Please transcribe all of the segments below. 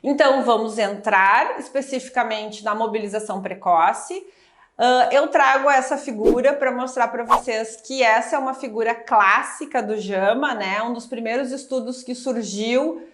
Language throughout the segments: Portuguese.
Então, vamos entrar especificamente na mobilização precoce. Eu trago essa figura para mostrar para vocês que essa é uma figura clássica do JAMA, né? Um dos primeiros estudos que surgiu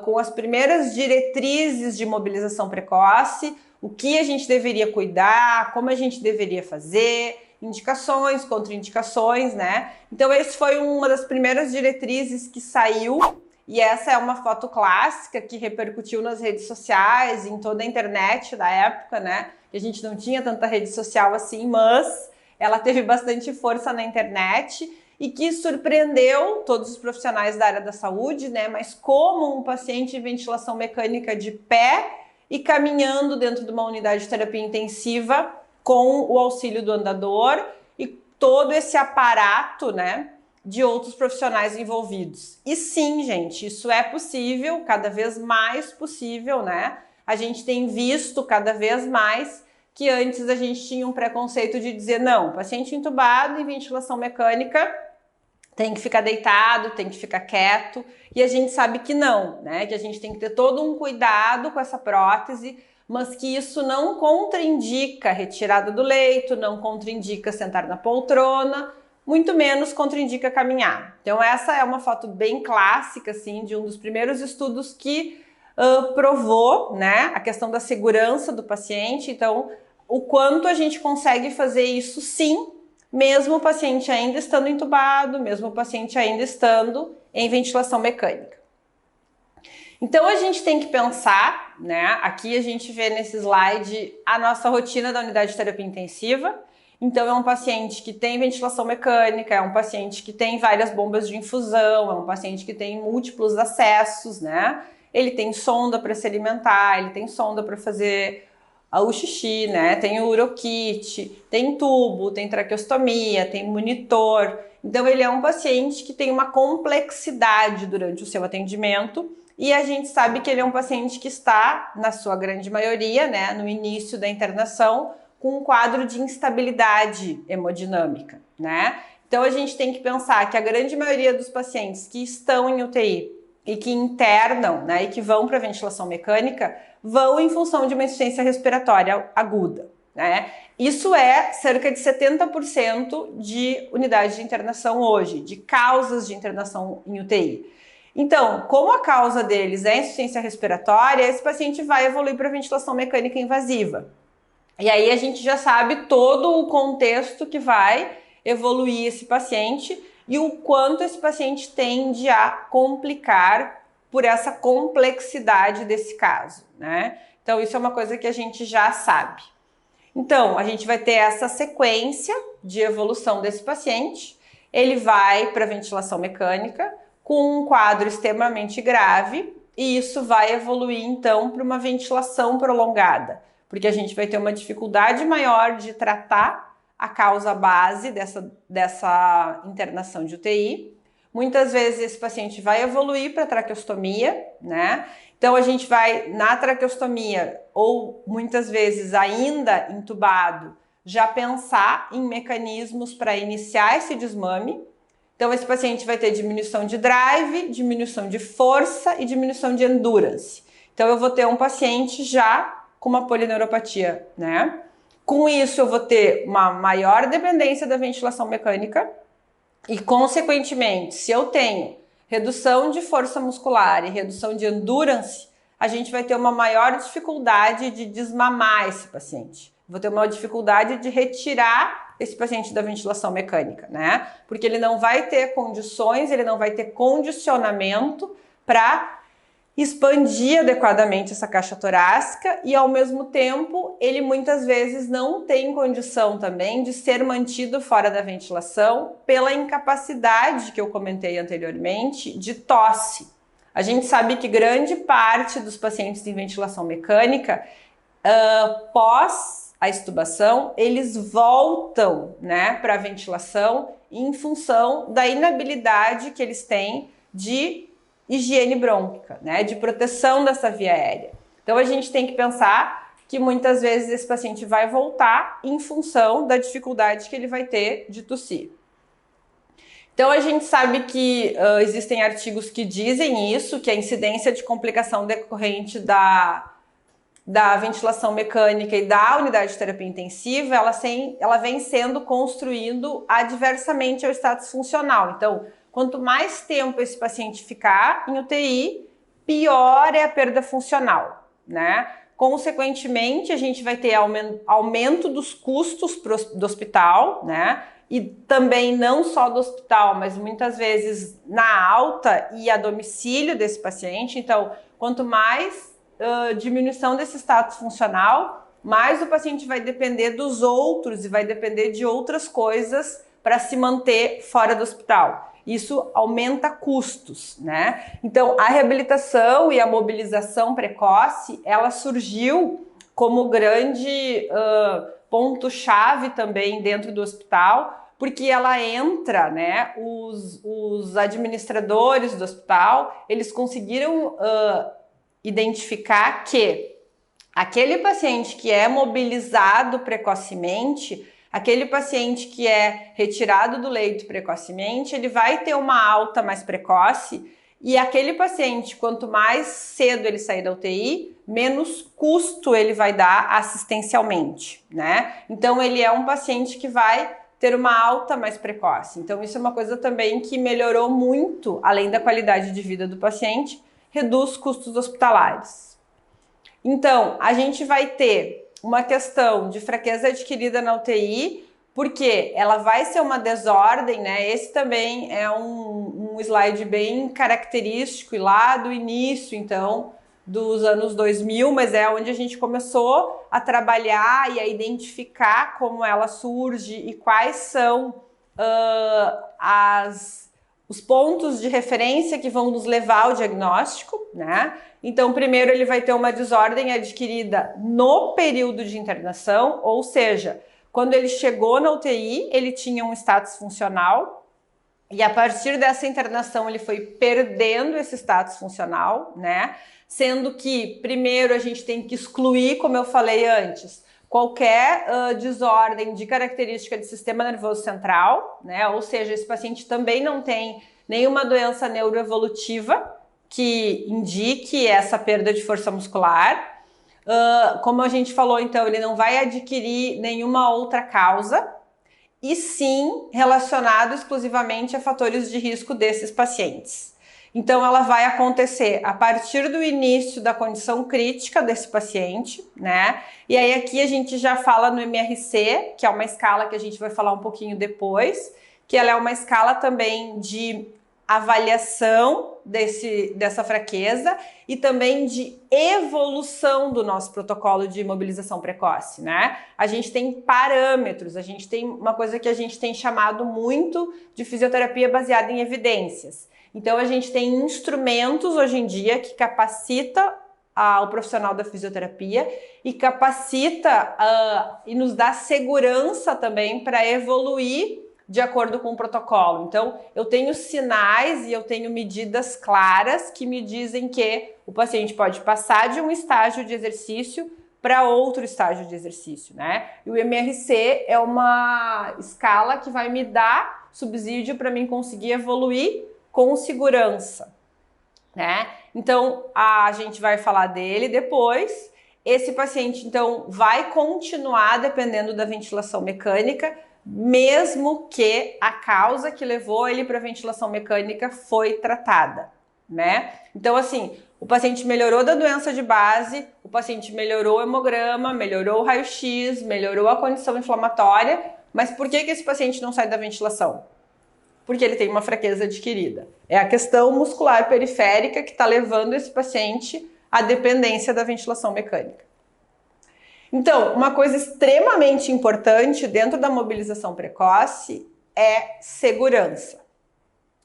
com as primeiras diretrizes de mobilização precoce, o que a gente deveria cuidar, como a gente deveria fazer, indicações, contraindicações, né? Então, esse foi uma das primeiras diretrizes que saiu. E essa é uma foto clássica que repercutiu nas redes sociais, em toda a internet da época, né? A gente não tinha tanta rede social assim, mas ela teve bastante força na internet e que surpreendeu todos os profissionais da área da saúde, né? Mas como um paciente em ventilação mecânica de pé e caminhando dentro de uma unidade de terapia intensiva com o auxílio do andador e todo esse aparato, né, de outros profissionais envolvidos. E sim, gente, isso é possível, cada vez mais possível, né? A gente tem visto cada vez mais que antes a gente tinha um preconceito de dizer não, paciente entubado em ventilação mecânica tem que ficar deitado, tem que ficar quieto, e a gente sabe que não, né? Que a gente tem que ter todo um cuidado com essa prótese, mas que isso não contraindica a retirada do leito, não contraindica sentar na poltrona, muito menos contraindica caminhar. Então essa é uma foto bem clássica, assim, de um dos primeiros estudos que provou, né, a questão da segurança do paciente. Então, o quanto a gente consegue fazer isso sim, mesmo o paciente ainda estando entubado, mesmo o paciente ainda estando em ventilação mecânica. Então a gente tem que pensar, né? Aqui a gente vê nesse slide a nossa rotina da unidade de terapia intensiva. Então é um paciente que tem ventilação mecânica, é um paciente que tem várias bombas de infusão, é um paciente que tem múltiplos acessos, né? Ele tem sonda para se alimentar, ele tem sonda para fazer o xixi, né? Tem o urokit, tem tubo, tem traqueostomia, tem monitor. Então ele é um paciente que tem uma complexidade durante o seu atendimento e a gente sabe que ele é um paciente que está, na sua grande maioria, né, no início da internação, com um quadro de instabilidade hemodinâmica, né? Então a gente tem que pensar que a grande maioria dos pacientes que estão em UTI e que internam, né, e que vão para ventilação mecânica, vão em função de uma insuficiência respiratória aguda, né? Isso é cerca de 70% de unidade de internação hoje, de causas de internação em UTI. Então, como a causa deles é insuficiência respiratória, esse paciente vai evoluir para ventilação mecânica invasiva. E aí a gente já sabe todo o contexto que vai evoluir esse paciente e o quanto esse paciente tende a complicar por essa complexidade desse caso, né? Então isso é uma coisa que a gente já sabe. Então a gente vai ter essa sequência de evolução desse paciente. Ele vai para ventilação mecânica com um quadro extremamente grave e isso vai evoluir então para uma ventilação prolongada, porque a gente vai ter uma dificuldade maior de tratar a causa base dessa internação de UTI. Muitas vezes esse paciente vai evoluir para traqueostomia, né? Então a gente vai na traqueostomia ou muitas vezes ainda entubado já pensar em mecanismos para iniciar esse desmame. Então esse paciente vai ter diminuição de drive, diminuição de força e diminuição de endurance. Então eu vou ter um paciente já com uma polineuropatia, né? Com isso eu vou ter uma maior dependência da ventilação mecânica e, consequentemente, se eu tenho redução de força muscular e redução de endurance, a gente vai ter uma maior dificuldade de desmamar esse paciente. Vou ter uma dificuldade de retirar esse paciente da ventilação mecânica, né? Porque ele não vai ter condições, ele não vai ter condicionamento para expandir adequadamente essa caixa torácica e, ao mesmo tempo, ele muitas vezes não tem condição também de ser mantido fora da ventilação pela incapacidade que eu comentei anteriormente de tosse. A gente sabe que grande parte dos pacientes em ventilação mecânica, pós a extubação, eles voltam, né, para a ventilação em função da inabilidade que eles têm de higiene brônquica, né, de proteção dessa via aérea. Então a gente tem que pensar que muitas vezes esse paciente vai voltar em função da dificuldade que ele vai ter de tossir. Então a gente sabe que existem artigos que dizem isso, que a incidência de complicação decorrente da ventilação mecânica e da unidade de terapia intensiva, ela vem sendo construindo adversamente ao status funcional. Então, quanto mais tempo esse paciente ficar em UTI, pior é a perda funcional, né? Consequentemente, a gente vai ter aumento dos custos do hospital, né? E também não só do hospital, mas muitas vezes na alta e a domicílio desse paciente. Então, quanto mais diminuição desse status funcional, mais o paciente vai depender dos outros e vai depender de outras coisas para se manter fora do hospital. Isso aumenta custos, né? Então, a reabilitação e a mobilização precoce, ela surgiu como grande ponto-chave também dentro do hospital, porque ela entra, né? Os administradores do hospital, eles conseguiram identificar que aquele paciente que é mobilizado precocemente, aquele paciente que é retirado do leito precocemente, ele vai ter uma alta mais precoce, e aquele paciente, quanto mais cedo ele sair da UTI, menos custo ele vai dar assistencialmente, né? Então ele é um paciente que vai ter uma alta mais precoce. Então isso é uma coisa também que melhorou muito, além da qualidade de vida do paciente, reduz custos hospitalares. Então, a gente vai ter uma questão de fraqueza adquirida na UTI, porque ela vai ser uma desordem, né? Esse também é um slide bem característico e lá do início, então, dos anos 2000, mas é onde a gente começou a trabalhar e a identificar como ela surge e quais são os pontos de referência que vão nos levar ao diagnóstico, né? Então, primeiro ele vai ter uma desordem adquirida no período de internação, ou seja, quando ele chegou na UTI, ele tinha um status funcional e a partir dessa internação ele foi perdendo esse status funcional, né? Sendo que, primeiro, a gente tem que excluir, como eu falei antes, qualquer desordem de característica do sistema nervoso central, né? Ou seja, esse paciente também não tem nenhuma doença neuroevolutiva que indique essa perda de força muscular. Como a gente falou, então, ele não vai adquirir nenhuma outra causa, e sim relacionado exclusivamente a fatores de risco desses pacientes. Então, ela vai acontecer a partir do início da condição crítica desse paciente, né? E aí aqui a gente já fala no MRC, que é uma escala que a gente vai falar um pouquinho depois, que ela é uma escala também de avaliação dessa fraqueza e também de evolução do nosso protocolo de imobilização precoce, né? A gente tem parâmetros, a gente tem uma coisa que a gente tem chamado muito de fisioterapia baseada em evidências. Então a gente tem instrumentos hoje em dia que capacita o profissional da fisioterapia e capacita e nos dá segurança também para evoluir de acordo com o protocolo. Então, eu tenho sinais e eu tenho medidas claras que me dizem que o paciente pode passar de um estágio de exercício para outro estágio de exercício, né? E o MRC é uma escala que vai me dar subsídio para mim conseguir evoluir com segurança, né? Então, a gente vai falar dele depois. Esse paciente, então, vai continuar dependendo da ventilação mecânica, mesmo que a causa que levou ele para a ventilação mecânica foi tratada, né? Então, assim, o paciente melhorou da doença de base, o paciente melhorou o hemograma, melhorou o raio-x, melhorou a condição inflamatória, mas por que esse paciente não sai da ventilação? Porque ele tem uma fraqueza adquirida. É a questão muscular periférica que está levando esse paciente à dependência da ventilação mecânica. Então, uma coisa extremamente importante dentro da mobilização precoce é segurança.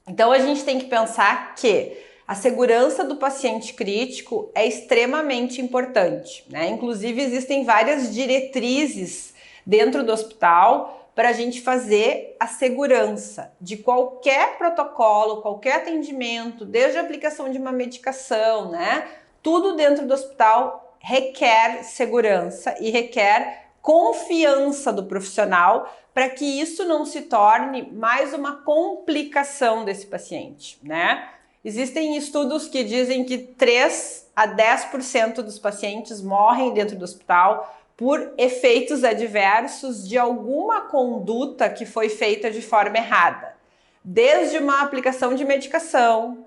Então, a gente tem que pensar que a segurança do paciente crítico é extremamente importante, né? Inclusive, existem várias diretrizes dentro do hospital para a gente fazer a segurança de qualquer protocolo, qualquer atendimento, desde a aplicação de uma medicação, né? Tudo dentro do hospital requer segurança e requer confiança do profissional para que isso não se torne mais uma complicação desse paciente, né? Existem estudos que dizem que 3 a 10% dos pacientes morrem dentro do hospital por efeitos adversos de alguma conduta que foi feita de forma errada. Desde uma aplicação de medicação,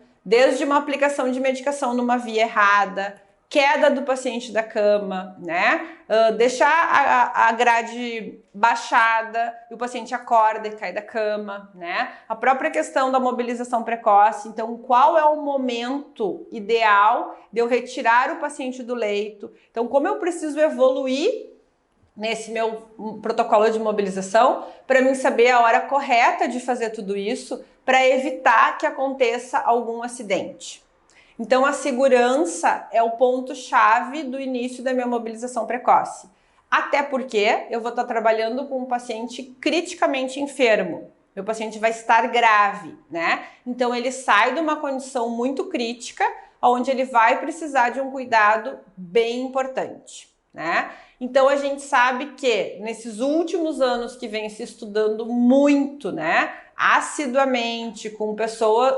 numa via errada, queda do paciente da cama, né? Deixar a grade baixada e o paciente acorda e cai da cama, né? A própria questão da mobilização precoce. Então, qual é o momento ideal de eu retirar o paciente do leito? Então, como eu preciso evoluir nesse meu protocolo de mobilização para mim saber a hora correta de fazer tudo isso para evitar que aconteça algum acidente. Então, a segurança é o ponto-chave do início da minha mobilização precoce. Até porque eu vou estar trabalhando com um paciente criticamente enfermo. Meu paciente vai estar grave, né? Então, ele sai de uma condição muito crítica, onde ele vai precisar de um cuidado bem importante, né? Então, a gente sabe que nesses últimos anos que vem se estudando muito, né? Assiduamente, com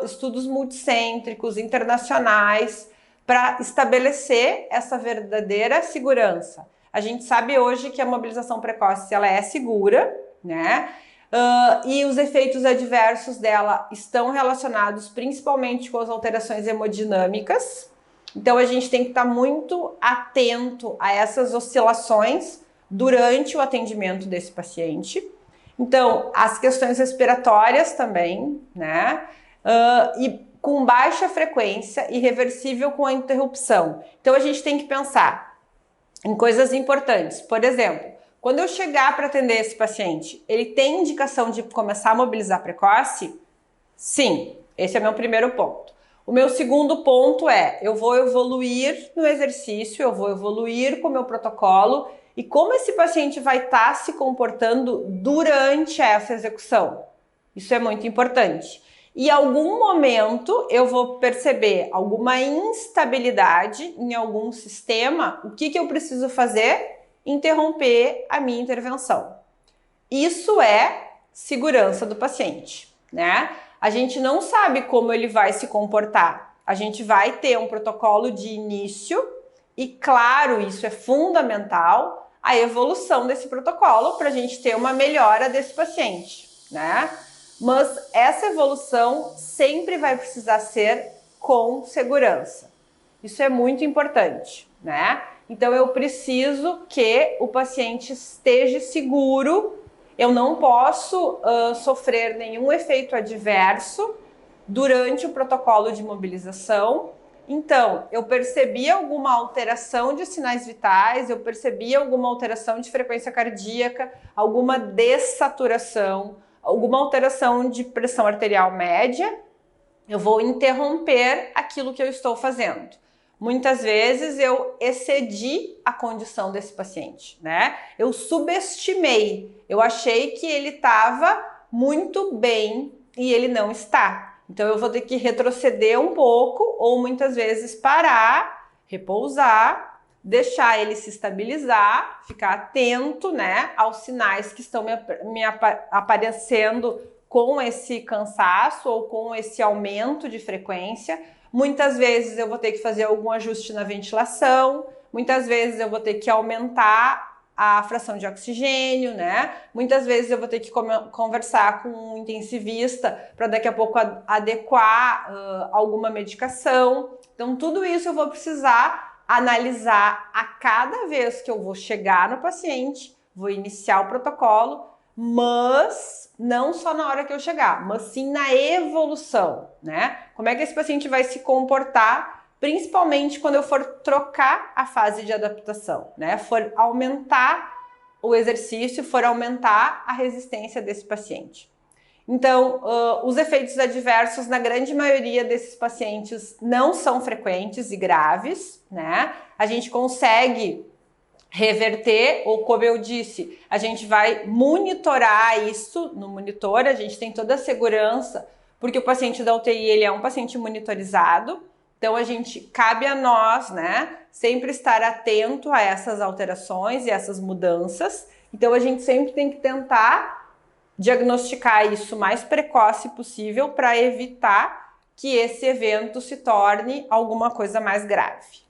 estudos multicêntricos, internacionais, para estabelecer essa verdadeira segurança. A gente sabe hoje que a mobilização precoce ela é segura, né? E os efeitos adversos dela estão relacionados principalmente com as alterações hemodinâmicas. Então, a gente tem que estar muito atento a essas oscilações durante o atendimento desse paciente. Então, as questões respiratórias também, né? E com baixa frequência e reversível com a interrupção. Então, a gente tem que pensar em coisas importantes. Por exemplo, quando eu chegar para atender esse paciente, ele tem indicação de começar a mobilizar precoce? Sim, esse é meu primeiro ponto. O meu segundo ponto é, eu vou evoluir no exercício, eu vou evoluir com o meu protocolo e como esse paciente vai estar se comportando durante essa execução. Isso é muito importante. E em algum momento eu vou perceber alguma instabilidade em algum sistema, o que eu preciso fazer? Interromper a minha intervenção. Isso é segurança do paciente, né? A gente não sabe como ele vai se comportar. A gente vai ter um protocolo de início e, claro, isso é fundamental, a evolução desse protocolo para a gente ter uma melhora desse paciente, né? Mas essa evolução sempre vai precisar ser com segurança. Isso é muito importante, né? Então, eu preciso que o paciente esteja seguro. Eu não posso sofrer nenhum efeito adverso durante o protocolo de mobilização. Então, eu percebi alguma alteração de sinais vitais, eu percebi alguma alteração de frequência cardíaca, alguma dessaturação, alguma alteração de pressão arterial média, eu vou interromper aquilo que eu estou fazendo. Muitas vezes eu excedi a condição desse paciente, né? Eu subestimei, eu achei que ele estava muito bem e ele não está. Então eu vou ter que retroceder um pouco ou muitas vezes parar, repousar, deixar ele se estabilizar, ficar atento, né, aos sinais que estão me aparecendo com esse cansaço ou com esse aumento de frequência. Muitas vezes eu vou ter que fazer algum ajuste na ventilação, muitas vezes eu vou ter que aumentar a fração de oxigênio, né? Muitas vezes eu vou ter que conversar com um intensivista para daqui a pouco adequar alguma medicação. Então, tudo isso eu vou precisar analisar a cada vez que eu vou chegar no paciente, vou iniciar o protocolo, mas não só na hora que eu chegar, mas sim na evolução, né? Como é que esse paciente vai se comportar, principalmente quando eu for trocar a fase de adaptação, né? For aumentar o exercício, for aumentar a resistência desse paciente. Então, os efeitos adversos, na grande maioria desses pacientes, não são frequentes e graves, né? A gente consegue reverter, ou como eu disse, a gente vai monitorar isso no monitor, a gente tem toda a segurança, porque o paciente da UTI ele é um paciente monitorizado, Então cabe a nós, né, sempre estar atento a essas alterações e essas mudanças. Então a gente sempre tem que tentar diagnosticar isso o mais precoce possível para evitar que esse evento se torne alguma coisa mais grave.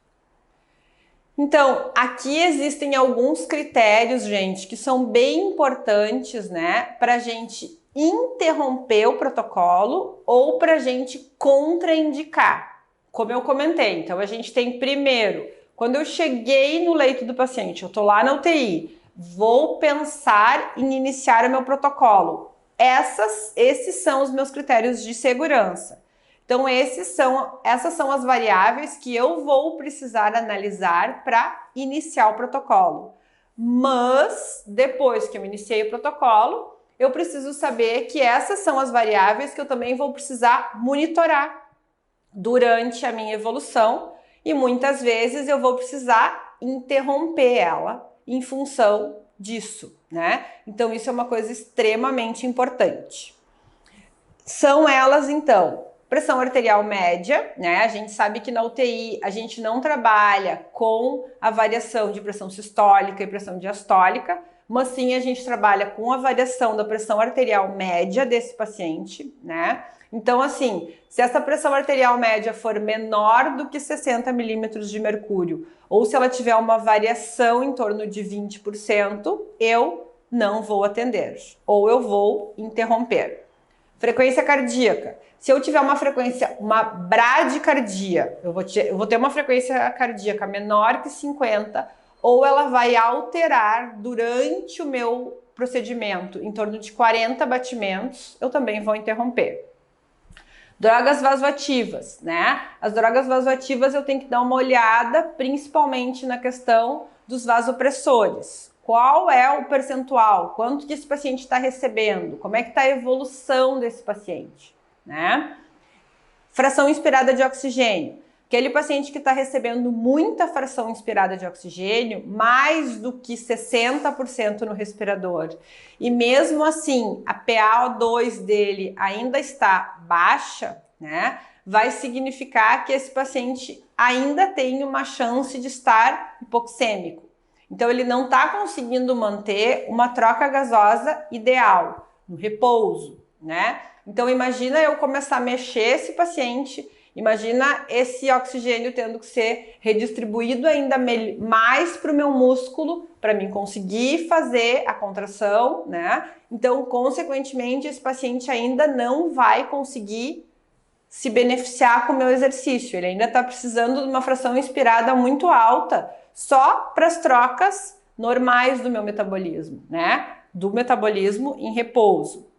Então, aqui existem alguns critérios, gente, que são bem importantes, né, para a gente interromper o protocolo ou para a gente contraindicar. Como eu comentei, então a gente tem primeiro, quando eu cheguei no leito do paciente, eu tô lá na UTI, vou pensar em iniciar o meu protocolo. Esses são os meus critérios de segurança. Então essas são as variáveis que eu vou precisar analisar para iniciar o protocolo. Mas depois que eu iniciei o protocolo, eu preciso saber que essas são as variáveis que eu também vou precisar monitorar durante a minha evolução e muitas vezes eu vou precisar interromper ela em função disso, né? Então isso é uma coisa extremamente importante. São elas então, pressão arterial média, né? A gente sabe que na UTI a gente não trabalha com a variação de pressão sistólica e pressão diastólica, mas sim a gente trabalha com a variação da pressão arterial média desse paciente, né? Então, assim, se essa pressão arterial média for menor do que 60 milímetros de mercúrio, ou se ela tiver uma variação em torno de 20%, eu não vou atender, ou eu vou interromper. Frequência cardíaca. Se eu tiver uma bradicardia, eu vou ter uma frequência cardíaca menor que 50, ou ela vai alterar durante o meu procedimento em torno de 40 batimentos, eu também vou interromper. Drogas vasoativas, né? As drogas vasoativas eu tenho que dar uma olhada principalmente na questão dos vasopressores. Qual é o percentual? Quanto que esse paciente está recebendo? Como é que está a evolução desse paciente, né? Fração inspirada de oxigênio. Aquele paciente que está recebendo muita fração inspirada de oxigênio, mais do que 60% no respirador, e mesmo assim a PaO2 dele ainda está baixa, né? Vai significar que esse paciente ainda tem uma chance de estar hipoxêmico. Então ele não está conseguindo manter uma troca gasosa ideal, no repouso, né? Então imagina eu começar a mexer esse paciente, imagina esse oxigênio tendo que ser redistribuído ainda mais para o meu músculo, para mim conseguir fazer a contração, né? Então, consequentemente, esse paciente ainda não vai conseguir se beneficiar com o meu exercício. Ele ainda está precisando de uma fração inspirada muito alta, só para as trocas normais do meu metabolismo, né? Do metabolismo em repouso.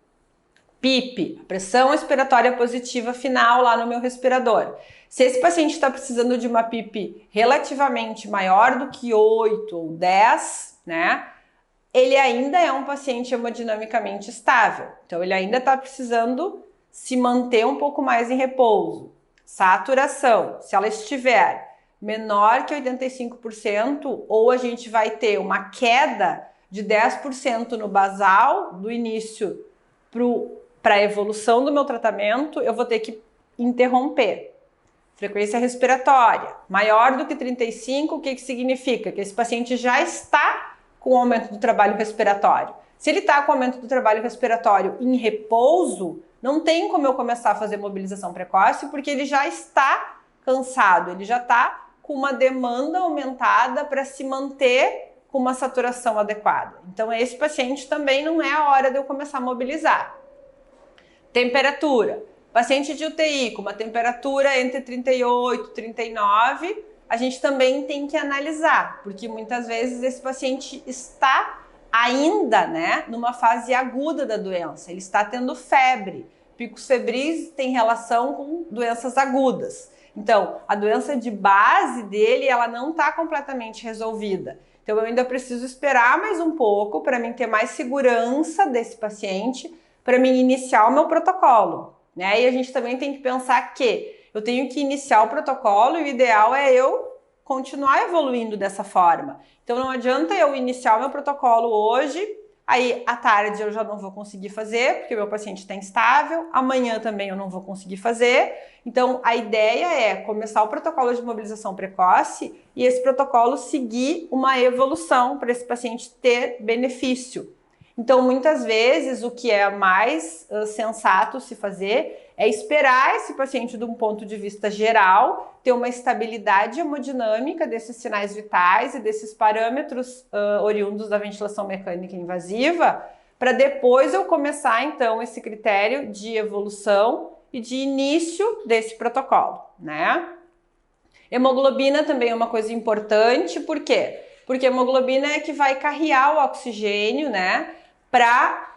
PIP, pressão expiratória positiva final lá no meu respirador. Se esse paciente está precisando de uma PIP relativamente maior do que 8 ou 10, né? Ele ainda é um paciente hemodinamicamente estável. Então, ele ainda está precisando se manter um pouco mais em repouso. Saturação, se ela estiver menor que 85%, ou a gente vai ter uma queda de 10% no basal do início para a evolução do meu tratamento, eu vou ter que interromper. Frequência respiratória, maior do que 35, o que significa? Que esse paciente já está com o aumento do trabalho respiratório. Se ele está com o aumento do trabalho respiratório em repouso, não tem como eu começar a fazer mobilização precoce, porque ele já está cansado, ele já está com uma demanda aumentada para se manter com uma saturação adequada. Então, esse paciente também não é a hora de eu começar a mobilizar. Temperatura. Paciente de UTI com uma temperatura entre 38 e 39, a gente também tem que analisar, porque muitas vezes esse paciente está ainda, né, numa fase aguda da doença, ele está tendo febre. Picos febris têm relação com doenças agudas. Então, a doença de base dele, ela não está completamente resolvida. Então, eu ainda preciso esperar mais um pouco para mim ter mais segurança desse paciente, para mim iniciar o meu protocolo, né? E a gente também tem que pensar que eu tenho que iniciar o protocolo e o ideal é eu continuar evoluindo dessa forma. Então, não adianta eu iniciar o meu protocolo hoje, Aí, à tarde eu já não vou conseguir fazer, porque meu paciente está instável. Amanhã também eu não vou conseguir fazer. Então, a ideia é começar o protocolo de mobilização precoce e esse protocolo seguir uma evolução para esse paciente ter benefício. Então, muitas vezes, o que é mais sensato se fazer é esperar esse paciente, de um ponto de vista geral, ter uma estabilidade hemodinâmica desses sinais vitais e desses parâmetros oriundos da ventilação mecânica invasiva, para depois eu começar, então, esse critério de evolução e de início desse protocolo, né? Hemoglobina também é uma coisa importante, por quê? Porque a hemoglobina é que vai carrear o oxigênio, né, para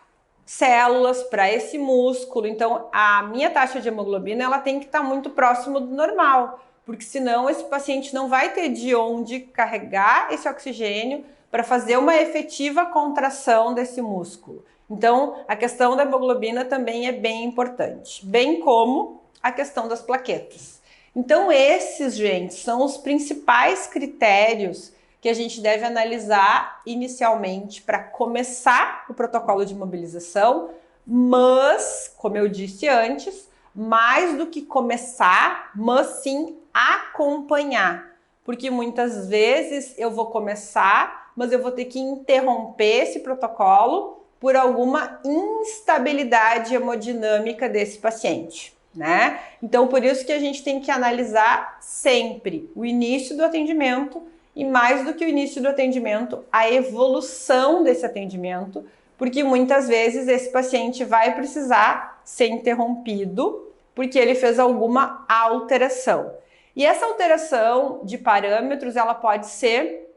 células, para esse músculo. Então, a minha taxa de hemoglobina, ela tem que estar muito próximo do normal, porque senão esse paciente não vai ter de onde carregar esse oxigênio para fazer uma efetiva contração desse músculo. Então, a questão da hemoglobina também é bem importante, bem como a questão das plaquetas. Então, esses, gente, são os principais critérios que a gente deve analisar inicialmente para começar o protocolo de mobilização, mas, como eu disse antes, mais do que começar, mas sim acompanhar. Porque muitas vezes eu vou começar, mas eu vou ter que interromper esse protocolo por alguma instabilidade hemodinâmica desse paciente, né? Então, por isso que a gente tem que analisar sempre o início do atendimento e, mais do que o início do atendimento, a evolução desse atendimento, porque muitas vezes esse paciente vai precisar ser interrompido porque ele fez alguma alteração. E essa alteração de parâmetros, ela pode ser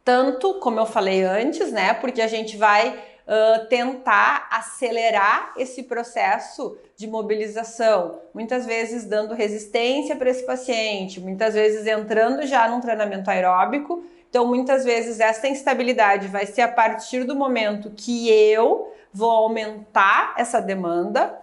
tanto, como eu falei antes, né? Porque a gente vai tentar acelerar esse processo de mobilização, muitas vezes dando resistência para esse paciente, muitas vezes entrando já num treinamento aeróbico. Então, muitas vezes essa instabilidade vai ser a partir do momento que eu vou aumentar essa demanda,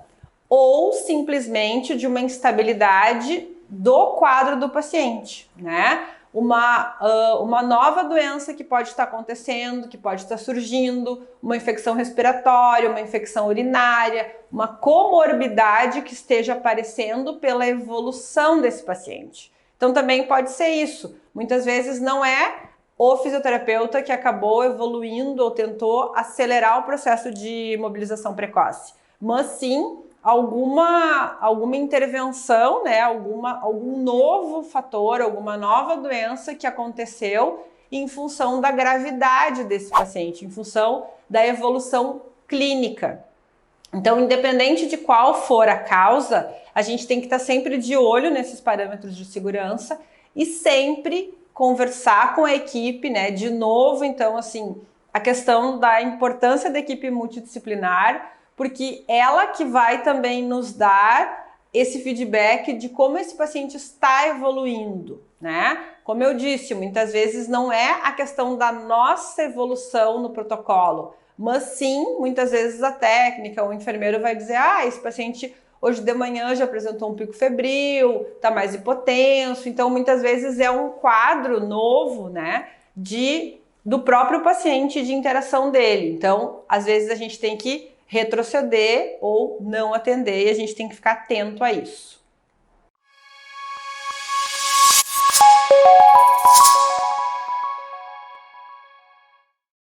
ou simplesmente de uma instabilidade do quadro do paciente, né? Uma nova doença que pode estar acontecendo, que pode estar surgindo, uma infecção respiratória, uma infecção urinária, uma comorbidade que esteja aparecendo pela evolução desse paciente. Então também pode ser isso. Muitas vezes não é o fisioterapeuta que acabou evoluindo ou tentou acelerar o processo de mobilização precoce, mas sim alguma intervenção, né, algum novo fator, alguma nova doença que aconteceu em função da gravidade desse paciente, em função da evolução clínica. Então, independente de qual for a causa, a gente tem que estar sempre de olho nesses parâmetros de segurança e sempre conversar com a equipe, né? De novo, então, assim, a questão da importância da equipe multidisciplinar, porque ela que vai também nos dar esse feedback de como esse paciente está evoluindo, né? Como eu disse, muitas vezes não é a questão da nossa evolução no protocolo, mas sim, muitas vezes a técnica, o enfermeiro vai dizer, esse paciente hoje de manhã já apresentou um pico febril, tá mais hipotenso, então muitas vezes é um quadro novo, né, do próprio paciente, de interação dele. Então, às vezes a gente tem que retroceder ou não atender e a gente tem que ficar atento a isso.